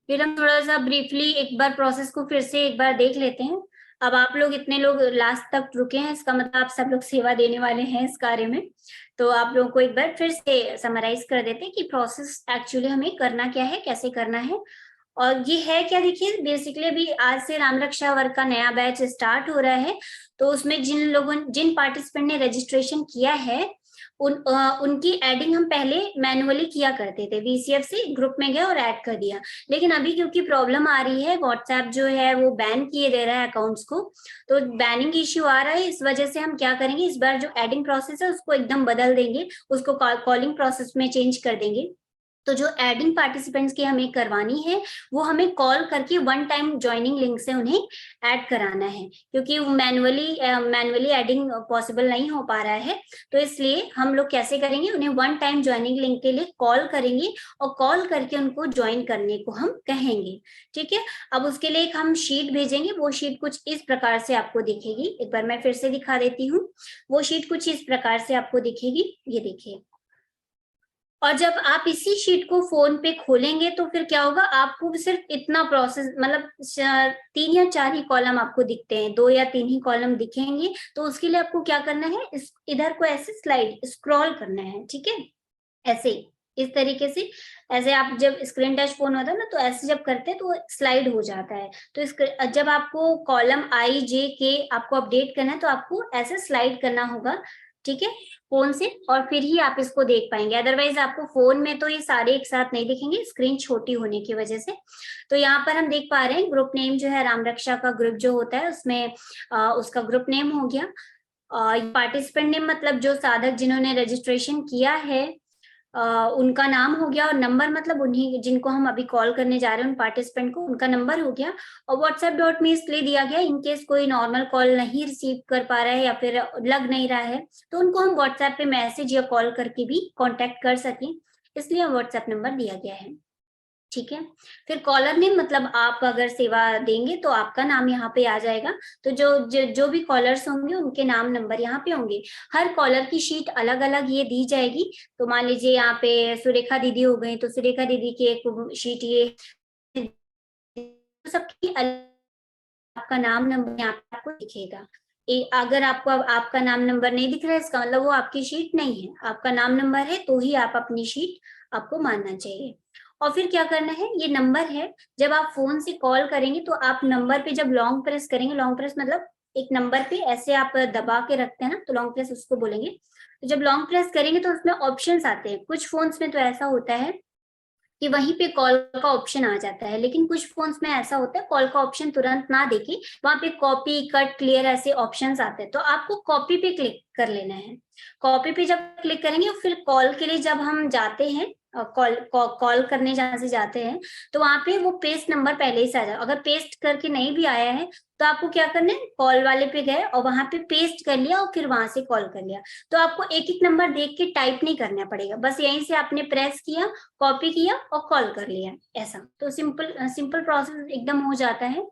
फिर हम थोड़ा सा ब्रीफली एक बार प्रोसेस को फिर से एक बार देख लेते हैं। अब आप लोग इतने लोग लास्ट तक रुके हैं, इसका मतलब आप सब लोग सेवा देने वाले हैं इस कार्य में, तो आप लोगों को एक बार फिर से समराइज कर देते हैं कि प्रोसेस एक्चुअली हमें करना क्या है, कैसे करना है। और ये है क्या, देखिए बेसिकली अभी आज से राम रक्षा वर्ग का नया बैच स्टार्ट हो रहा है, तो उसमें जिन पार्टिसिपेंट ने रजिस्ट्रेशन किया है उनकी एडिंग हम पहले मैनुअली किया करते थे, VCF से ग्रुप में गए और ऐड कर दिया। लेकिन अभी क्योंकि प्रॉब्लम आ रही है, व्हाट्सएप जो है वो बैन किए दे रहा है अकाउंट्स को, तो बैनिंग इश्यू आ रहा है, इस वजह से हम क्या करेंगे, इस बार जो एडिंग प्रोसेस है उसको एकदम बदल देंगे, उसको कॉलिंग प्रोसेस में चेंज कर देंगे। तो जो एडिंग पार्टिसिपेंट्स की हमें करवानी है वो हमें कॉल करके वन टाइम ज्वाइनिंग लिंक से उन्हें ऐड कराना है, क्योंकि मैनुअली एडिंग पॉसिबल नहीं हो पा रहा है। तो इसलिए हम लोग कैसे करेंगे, उन्हें वन टाइम ज्वाइनिंग लिंक के लिए कॉल करेंगे और कॉल करके उनको ज्वाइन करने को हम कहेंगे। ठीक है, अब उसके लिए एक हम शीट भेजेंगे, वो शीट कुछ इस प्रकार से आपको दिखेगी। एक बार मैं फिर से दिखा देती हूँ, वो शीट कुछ इस प्रकार से आपको दिखेगी, ये देखिए। और जब आप इसी शीट को फोन पे खोलेंगे तो फिर क्या होगा, आपको सिर्फ इतना प्रोसेस, मतलब 3 या 4 ही कॉलम आपको दिखते हैं, 2 या 3 ही कॉलम दिखेंगे। तो उसके लिए आपको क्या करना है, इधर को ऐसे स्लाइड स्क्रॉल करना है। ठीक है, ऐसे इस तरीके से, ऐसे आप जब स्क्रीन टच फोन होता है ना, तो ऐसे जब करते हैं तो स्लाइड हो जाता है। तो जब आपको कॉलम I J K आपको अपडेट करना है तो आपको ऐसे स्लाइड करना होगा। ठीक है, फोन से, और फिर ही आप इसको देख पाएंगे। अदरवाइज आपको फोन में तो ये सारे एक साथ नहीं दिखेंगे, स्क्रीन छोटी होने की वजह से। तो यहाँ पर हम देख पा रहे हैं ग्रुप नेम जो है, राम रक्षा का ग्रुप जो होता है उसमें उसका ग्रुप नेम हो गया। पार्टिसिपेंट नेम मतलब जो साधक जिन्होंने रजिस्ट्रेशन किया है उनका नाम हो गया, और नंबर मतलब उन्हीं जिनको हम अभी कॉल करने जा रहे हैं उन पार्टिसिपेंट को, उनका नंबर हो गया। और व्हाट्सएप डॉट में इसलिए दिया गया इनकेस कोई नॉर्मल कॉल नहीं रिसीव कर पा रहा है या फिर लग नहीं रहा है तो उनको हम व्हाट्सएप पे मैसेज या कॉल करके भी कांटेक्ट कर सकें, इसलिए व्हाट्सएप नंबर दिया गया है। ठीक है, फिर कॉलर नेम मतलब आप अगर सेवा देंगे तो आपका नाम यहाँ पे आ जाएगा। तो जो भी कॉलर्स होंगे उनके नाम नंबर यहाँ पे होंगे। हर कॉलर की शीट अलग अलग ये दी जाएगी। तो मान लीजिए यहाँ पे सुरेखा दीदी हो गई, तो सुरेखा दीदी की एक शीट ये, सबकी आपका नाम नंबर यहाँ पे आपको दिखेगा। अगर आपको आपका नाम नंबर नहीं दिख रहा है इसका मतलब वो आपकी शीट नहीं है, आपका नाम नंबर है तो ही आप अपनी शीट आपको मानना चाहिए। और फिर क्या करना है, ये नंबर है, जब आप फोन से कॉल करेंगे तो आप नंबर पे जब लॉन्ग प्रेस करेंगे, लॉन्ग प्रेस मतलब एक नंबर पे ऐसे आप दबा के रखते हैं ना, तो लॉन्ग प्रेस उसको बोलेंगे। तो जब लॉन्ग प्रेस करेंगे तो उसमें ऑप्शंस आते हैं। कुछ फोन्स में तो ऐसा होता है कि वहीं पे कॉल का ऑप्शन आ जाता है, लेकिन कुछ फोन्स में ऐसा होता है कॉल का ऑप्शन तुरंत ना देके वहां पे कॉपी, कट, क्लियर ऐसे ऑप्शंस आते हैं। तो आपको कॉपी पे क्लिक कर लेना है। कॉपी पे जब क्लिक करेंगे फिर कॉल के लिए जब हम जाते हैं, कॉल करने जहां से जाते हैं तो वहां पे वो पेस्ट नंबर पहले ही से आ जाए। अगर पेस्ट करके नहीं भी आया है तो आपको क्या करना है, कॉल वाले पे गए और वहां पे पेस्ट कर लिया और फिर वहां से कॉल कर लिया। तो आपको एक एक नंबर देख के टाइप नहीं करना पड़ेगा, बस यहीं से आपने प्रेस किया, कॉपी किया और कॉल कर लिया, ऐसा। तो सिंपल प्रोसेस एकदम हो जाता है।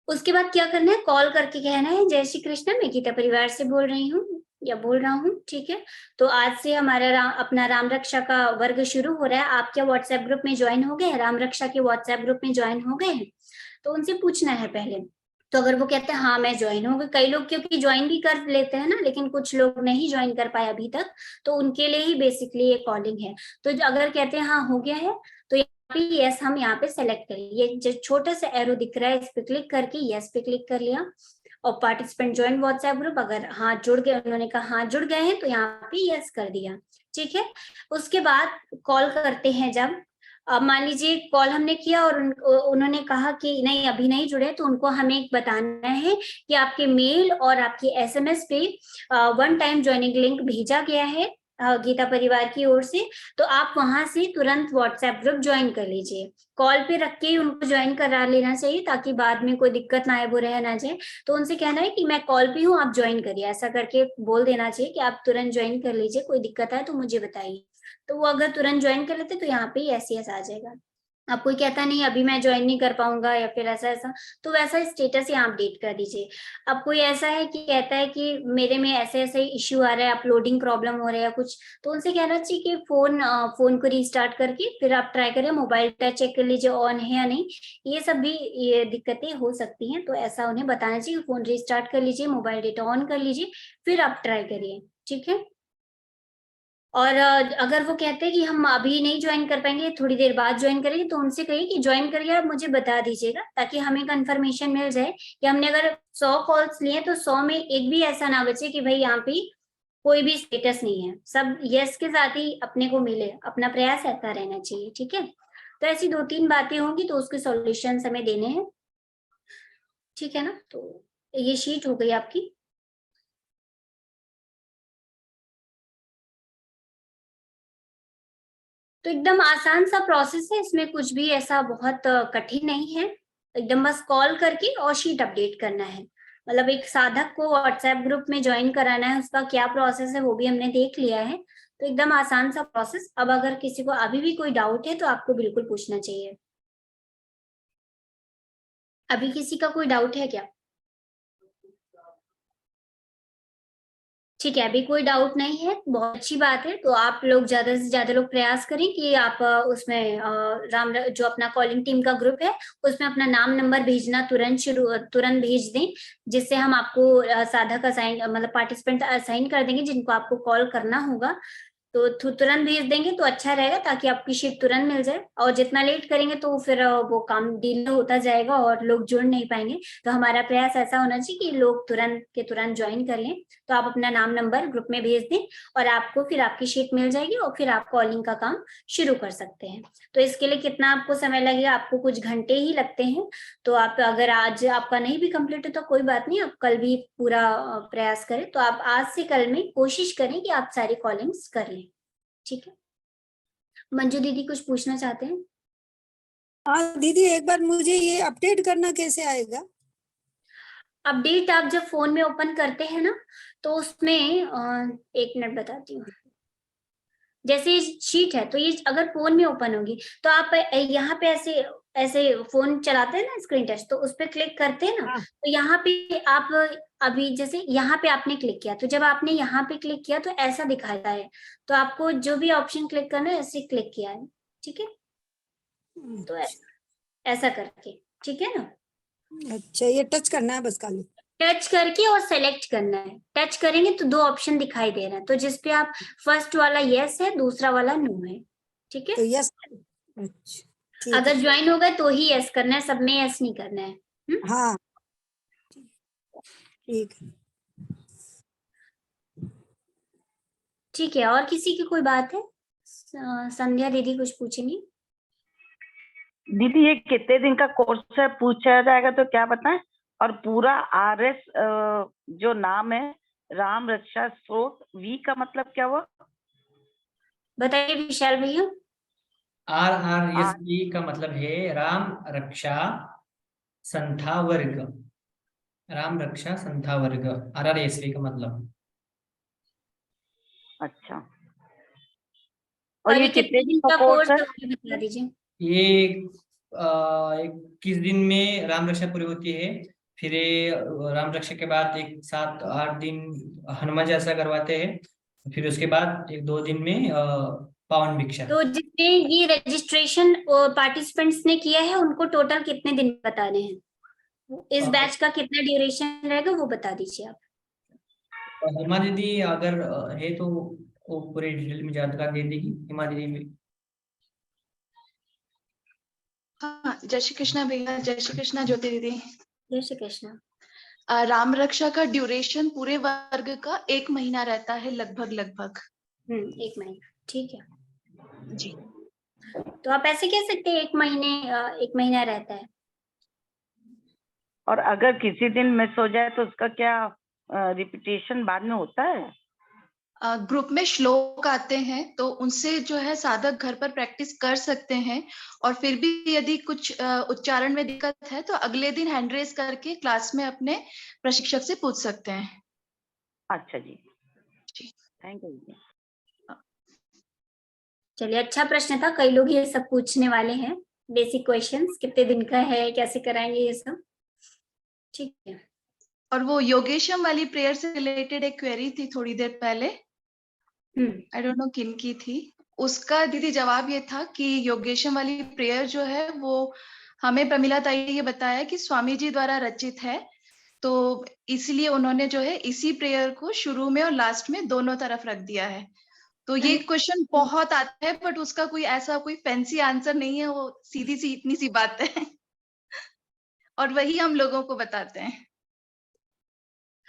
उसके बाद क्या करना है, कॉल करके कहना है जय श्री कृष्ण, मैं गीता परिवार से बोल रही हूँ या बोल रहा हूँ। ठीक है, तो आज से हमारा अपना राम रक्षा का वर्ग शुरू हो रहा है। आप क्या व्हाट्सएप ग्रुप में ज्वाइन हो गए, राम रक्षा के व्हाट्सएप ग्रुप में ज्वाइन हो गए हैं? तो उनसे पूछना है पहले। तो अगर वो कहते हैं हाँ मैं ज्वाइन हो गई, कई लोग क्योंकि ज्वाइन भी कर लेते हैं ना, लेकिन कुछ लोग नहीं ज्वाइन कर पाए अभी तक, तो उनके लिए ही बेसिकली ये कॉलिंग है। तो अगर कहते हैं हाँ हो गया है तो यहाँ पे यस हम यहाँ पे सेलेक्ट करें, ये जो छोटा सा एरो दिख रहा है इस पे क्लिक करके यस पे क्लिक कर लिया। और पार्टिसिपेंट ज्वाइन व्हाट्सएप ग्रुप, अगर हाँ जुड़ गए, उन्होंने कहा हाँ जुड़ गए हैं तो यहाँ पे यस कर दिया। ठीक है, उसके बाद कॉल करते हैं जब, अब मान लीजिए कॉल हमने किया और उन्होंने कहा कि नहीं अभी नहीं जुड़े, तो उनको हमें बताना है कि आपके मेल और आपके SMS पे वन टाइम ज्वाइनिंग लिंक भेजा गया है गीता परिवार की ओर से, तो आप वहां से तुरंत व्हाट्सएप ग्रुप ज्वाइन कर लीजिए। कॉल पे रख के उनको ज्वाइन करा लेना चाहिए ताकि बाद में कोई दिक्कत ना आए, वो रह ना जाए। तो उनसे कहना है कि मैं कॉल पे हूँ, आप ज्वाइन करिए, ऐसा करके बोल देना चाहिए कि आप तुरंत ज्वाइन कर लीजिए, कोई दिक्कत आए तो मुझे बताइए। तो वो अगर तुरंत ज्वाइन कर लेते तो यहाँ पे यस आ जाएगा। अब कोई कहता नहीं अभी मैं ज्वाइन नहीं कर पाऊंगा या फिर ऐसा, तो वैसा स्टेटस यहाँ अपडेट कर दीजिए। अब कोई ऐसा है कि कहता है कि मेरे में ऐसे ऐसे इश्यू आ रहा है, अपलोडिंग प्रॉब्लम हो रहा है कुछ, तो उनसे कहना चाहिए कि फोन को रीस्टार्ट करके फिर आप ट्राई करें, मोबाइल टच चेक कर लीजिए ऑन है या नहीं। ये सब भी ये दिक्कतें हो सकती हैं, तो ऐसा उन्हें बताना चाहिए, फोन रीस्टार्ट कर लीजिए, मोबाइल डेटा ऑन कर लीजिए, फिर आप ट्राई करिए। ठीक है, और अगर वो कहते हैं कि हम अभी नहीं ज्वाइन कर पाएंगे, थोड़ी देर बाद ज्वाइन करेंगे, तो उनसे कहिए कि ज्वाइन करके आप मुझे बता दीजिएगा ताकि हमें कंफर्मेशन मिल जाए कि हमने अगर 100 कॉल्स लिए तो 100 में एक भी ऐसा ना बचे कि भाई यहाँ पे कोई भी स्टेटस नहीं है, सब यस के साथ ही अपने को मिले, अपना प्रयास ऐसा रहना चाहिए। ठीक है, तो ऐसी 2-3 बातें होंगी तो उसके सॉल्यूशंस हमें देने हैं। ठीक है ना, तो ये शीट हो गई आपकी। तो एकदम आसान सा प्रोसेस है, इसमें कुछ भी ऐसा बहुत कठिन नहीं है। एकदम बस कॉल करके और शीट अपडेट करना है। मतलब एक साधक को व्हाट्सएप ग्रुप में ज्वाइन कराना है, उसका क्या प्रोसेस है वो भी हमने देख लिया है। तो एकदम आसान सा प्रोसेस। अब अगर किसी को अभी भी कोई डाउट है तो आपको बिल्कुल पूछना चाहिए। अभी किसी का कोई डाउट है क्या? ठीक है, अभी कोई डाउट नहीं है, बहुत अच्छी बात है। तो आप लोग ज्यादा से ज्यादा लोग प्रयास करें कि आप उसमें जो अपना कॉलिंग टीम का ग्रुप है उसमें अपना नाम नंबर भेजना तुरंत भेज दें, जिससे हम आपको साधक असाइन मतलब पार्टिसिपेंट असाइन कर देंगे जिनको आपको कॉल करना होगा। तो तुरंत भेज देंगे तो अच्छा रहेगा, ताकि आपकी शीट तुरंत मिल जाए। और जितना लेट करेंगे तो फिर वो काम डिले होता जाएगा और लोग जुड़ नहीं पाएंगे। तो हमारा प्रयास ऐसा होना चाहिए कि लोग तुरंत के तुरंत ज्वाइन कर लें। तो आप अपना नाम नंबर ग्रुप में भेज दें और आपको फिर आपकी शीट मिल जाएगी और फिर आप कॉलिंग का काम शुरू कर सकते हैं। तो इसके लिए कितना आपको समय लगेगा? आपको कुछ घंटे ही लगते हैं। तो आप अगर आज आपका नहीं भी कंप्लीट हो तो कोई बात नहीं, आप कल भी पूरा प्रयास करें। तो आप आज से कल में कोशिश करें कि आप सारी कॉलिंग्स कर लें। ठीक है, मंजू दीदी कुछ पूछना चाहते हैं? हाँ दीदी, एक बार मुझे ये अपडेट करना कैसे आएगा? अपडेट आप जब फोन में ओपन करते हैं ना, तो उसमें एक मिनट बताती हूँ। जैसे ये शीट है तो ये अगर फोन में ओपन होगी तो आप यहाँ पे ऐसे ऐसे फोन चलाते हैं ना, स्क्रीन टच, तो उस पर क्लिक करते हैं ना। हाँ। तो यहाँ पे आप अभी जैसे यहाँ पे आपने क्लिक किया, तो जब आपने यहाँ पे क्लिक किया तो ऐसा दिखाता है। तो आपको जो भी ऑप्शन क्लिक करना है ऐसे क्लिक किया है। ठीक है, तो ऐसा करके। ठीक है ना, अच्छा, ये टच करना है बस खाली? टच करके और सेलेक्ट करना है। टच करेंगे तो 2 ऑप्शन दिखाई दे रहा है, तो जिसपे आप फर्स्ट वाला यस है, दूसरा वाला नो है। ठीक तो है, यस। अच्छा ठीक अगर है। ज्वाइन होगा तो ही यस करना है, सब में यस नहीं करना है। हाँ ठीक है। ठीक है, और किसी की कोई बात है? संध्या दीदी कुछ पूछेंगी? दीदी ये कितने दिन का कोर्स है पूछा जाएगा तो क्या बताएं? और पूरा RS जो नाम है राम रक्षा स्रोत, वी का मतलब क्या हुआ? बताइए विशाल भैया। RRSV का मतलब है राम रक्षा संथा वर्ग। राम रक्षा संथा वर्ग RRSV का मतलब। अच्छा, और अभी ये कितने दिन का कोर्स कोर्स है? है वो भी बता दीजिए। ये 21 दिन में राम रक्षा पूरी होती है। फिर ये राम रक्षा के बाद 7-8 दिन हनुमान चालीसा करवाते हैं। फिर उसके बाद 1-2 दिन में पावन भिक्षा। तो जितने ये रजिस्ट्रेशन पार्टिसिपेंट्स ने किया है उनको टोटल कितने दिन बताने हैं? इस बैच का कितना ड्यूरेशन रहेगा वो बता दीजिए आप। हिमा दीदी अगर है तो वो पूरे डिटेल में जानकारी दे देगी। हिमा दीदी भी। हाँ, जय श्री कृष्णा भैया, जय श्री कृष्णा ज्योति दीदी। जय श्री कृष्ण। राम रक्षा का ड्यूरेशन पूरे वर्ग का 1 महीना रहता है लगभग। 1 महीना, ठीक है जी। तो आप ऐसे कह सकते हैं 1 महीना रहता है। और अगर किसी दिन मिस हो जाए तो उसका क्या रिपीटेशन बाद में होता है? ग्रुप में श्लोक आते हैं तो उनसे जो है साधक घर पर प्रैक्टिस कर सकते हैं। और फिर भी यदि कुछ उच्चारण में दिक्कत है तो अगले दिन हैंड रेस करके क्लास में अपने प्रशिक्षक से पूछ सकते हैं। अच्छा जी, थैंक यू। चलिए, अच्छा प्रश्न था। कई लोग ये सब पूछने वाले हैं, बेसिक क्वेश्चंस, कितने दिन का है, कैसे कराएंगे, ये सब। ठीक है, और वो योगेशम वाली प्रेयर से रिलेटेड एक क्वेरी थी थोड़ी देर पहले, आई डोंट नो किन की थी। उसका दीदी जवाब ये था कि योगेशम वाली प्रेयर जो है वो हमें प्रमिला ताई ने ये बताया कि स्वामी जी द्वारा रचित है। तो इसलिए उन्होंने जो है इसी प्रेयर को शुरू में और लास्ट में दोनों तरफ रख दिया है। तो ये क्वेश्चन बहुत आता है बट उसका कोई ऐसा कोई फैंसी आंसर नहीं है, वो सीधी सी इतनी सी बात है और वही हम लोगों को बताते हैं।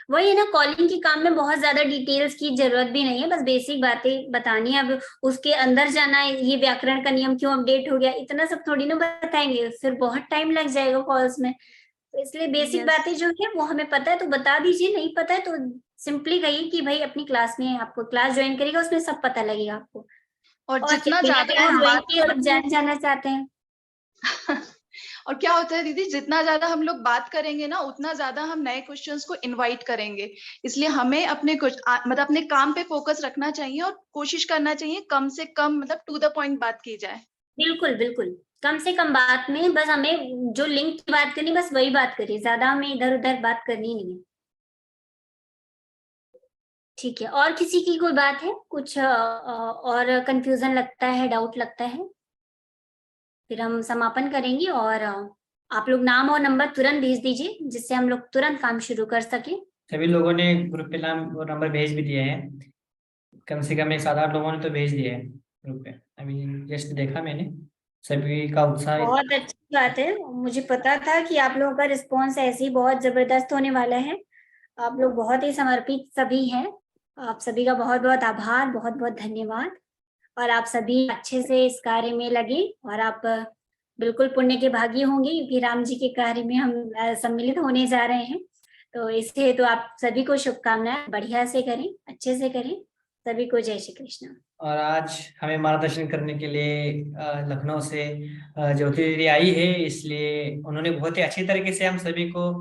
वही है ना, कॉलिंग के काम में बहुत ज्यादा डिटेल्स की जरूरत भी नहीं है, बस बेसिक बातें बतानी है। अब उसके अंदर जाना है, ये व्याकरण का नियम क्यों अपडेट हो गया, इतना सब थोड़ी ना बताएंगे, फिर बहुत टाइम लग जाएगा कॉल्स में। तो इसलिए बेसिक बातें जो है वो हमें पता है तो बता दीजिए, नहीं पता है तो सिंपली कहिए कि भाई अपनी क्लास में, आपको क्लास ज्वाइन करेगा उसमें सब पता लगेगा आपको। और और जितना क्या, ज्यादा क्लास हम ज्वाइन बात किए और जानना चाहते हैं। और क्या होता है दीदी, जितना ज्यादा हम लोग बात करेंगे ना, उतना ज्यादा हम नए क्वेश्चंस को इनवाइट करेंगे। इसलिए हमें अपने मतलब अपने काम पे फोकस रखना चाहिए और कोशिश करना चाहिए कम से कम मतलब टू द पॉइंट बात की जाए। बिल्कुल बिल्कुल, कम से कम बात में बस हमें जो लिंक की बात करनी बस वही बात करिए, ज्यादा हमें इधर उधर बात करनी नहीं है। ठीक है, और किसी की कोई बात है, कुछ और कंफ्यूजन लगता है, डाउट लगता है? फिर हम समापन करेंगे और आप लोग नाम और नंबर तुरंत भेज दीजिए जिससे हम लोग तुरंत काम शुरू कर सके। सभी लोगों ने ग्रुप पे नाम और नंबर भेज भी दिए हैं, कम से कम 7-8 लोगों ने तो भेज दिए हैं ग्रुप पे, अभी जस्ट देखा मैंने, सभी का उत्साह। बहुत अच्छी बात है, मुझे पता था कि आप लोगों का रिस्पॉन्स ऐसे ही बहुत जबरदस्त होने वाला है। आप लोग बहुत ही समर्पित सभी हैं, आप सभी का बहुत बहुत आभार, बहुत बहुत धन्यवाद। और आप सभी अच्छे से इस कार्य में लगे और आप बिल्कुल पुण्य के भागी होंगे, क्योंकि राम जी के कार्य में हम सम्मिलित होने जा रहे हैं। तो इसलिए तो आप सभी को शुभकामनाएं, बढ़िया से करें, अच्छे से करें। सभी को जय श्री कृष्ण। और आज हमें मार्गदर्शन करने के लिए लखनऊ से ज्योति दीदी आई है, इसलिए उन्होंने बहुत ही अच्छी तरीके से हम सभी को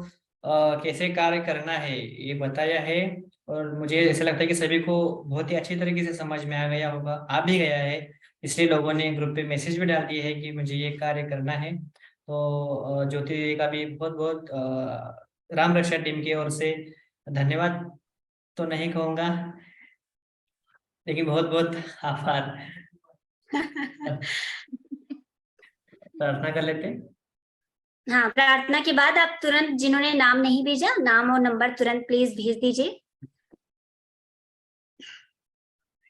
कैसे कार्य करना है ये बताया है। और मुझे ऐसा लगता है कि सभी को बहुत ही अच्छी तरीके से समझ में आ गया होगा, आ भी गया है, इसलिए लोगों ने ग्रुप पे मैसेज भी डाल दिए है कि मुझे ये कार्य करना है। तो ज्योति दीदी का भी बहुत बहुत राम रक्षा टीम की ओर से धन्यवाद तो नहीं कहूँगा, लेकिन बहुत बहुत आभार। प्रार्थना कर लेते हैं। हाँ, प्रार्थना के बाद आप तुरंत, जिन्होंने नाम नहीं भेजा, नाम और नंबर तुरंत प्लीज भेज दीजिए।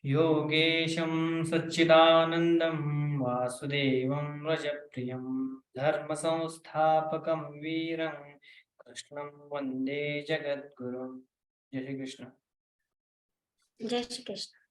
योगेशं सच्चिदानंदं वासुदेवं व्रजप्रियं धर्मसंस्थापकं वीरं कृष्णं वंदे जगद्गुरुं। जय श्री कृष्ण। जय श्री कृष्ण।